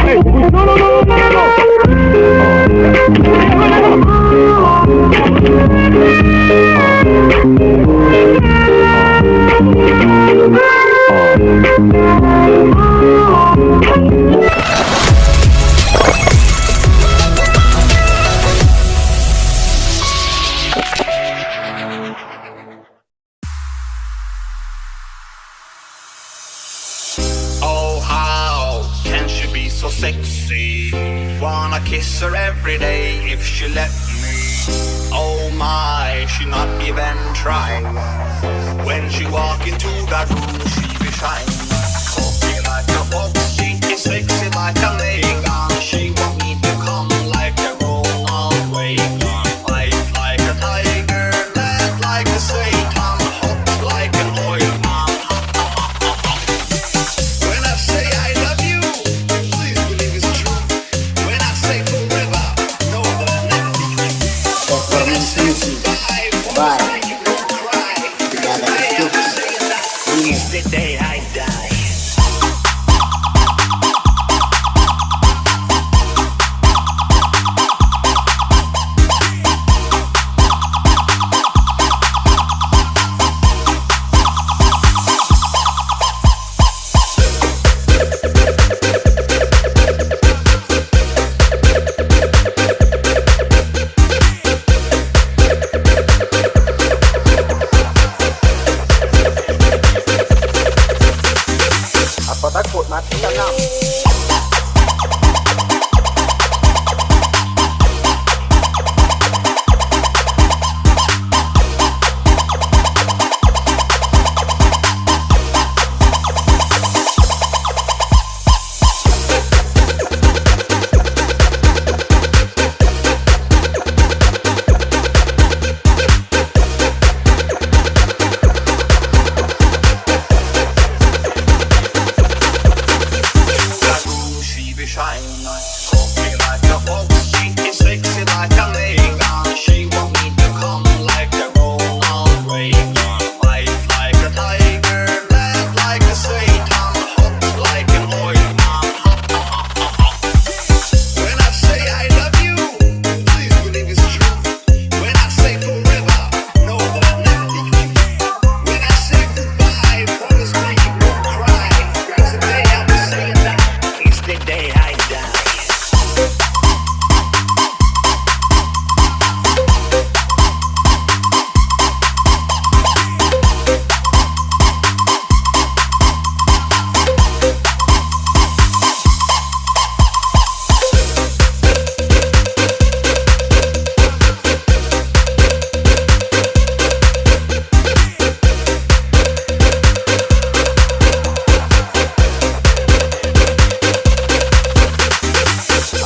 Hey, no, no, no, no, Oh, how can she be so sexy? Wanna kiss her every day if she let me. Oh my, she not even try. When she walk into that room, she be shy. Talking like a fox, she is sexy like a Megan. She want me to come like a Ronald Reagan. Fight like a tiger, laugh like a Satan, hot like an oil man. When I say I love you, please believe it's true. When I say forever, know that I'll never be with you. When I say goodbye, promise me you won't cry. Because the day I'm saying that is the day I die. Apa takut mati tanam? That room she be shining. Talking like a fox, she is sexy like a Megan. She want me to come like a Ronald Reagan. Fight like a tiger, laugh like a Satan, hot like an oil man. When I say I love you, please believe it's true. When I say forever, know that I'll never leave you. When I say goodbye, promise me you won't cry. Because the day I'm saying that is the day I die.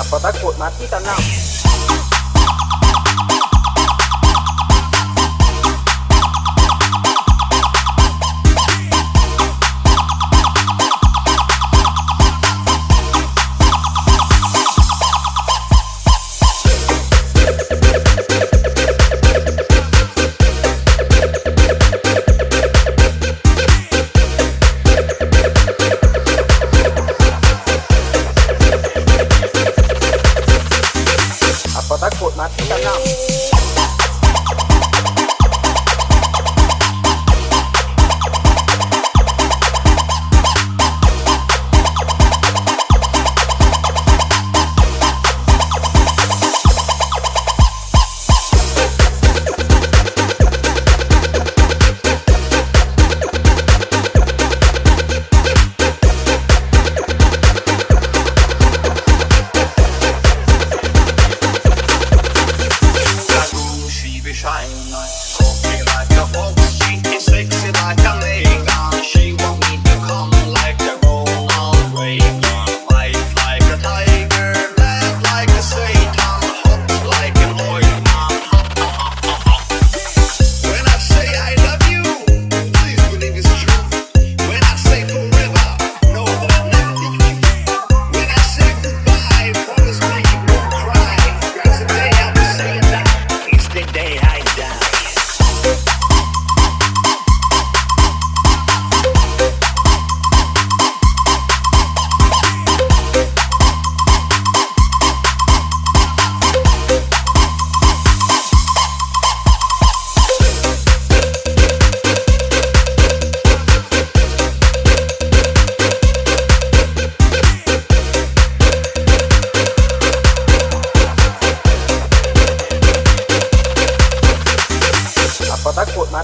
Apa takut mati tanam? Apa takut mati tanam? That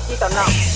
mati tanam.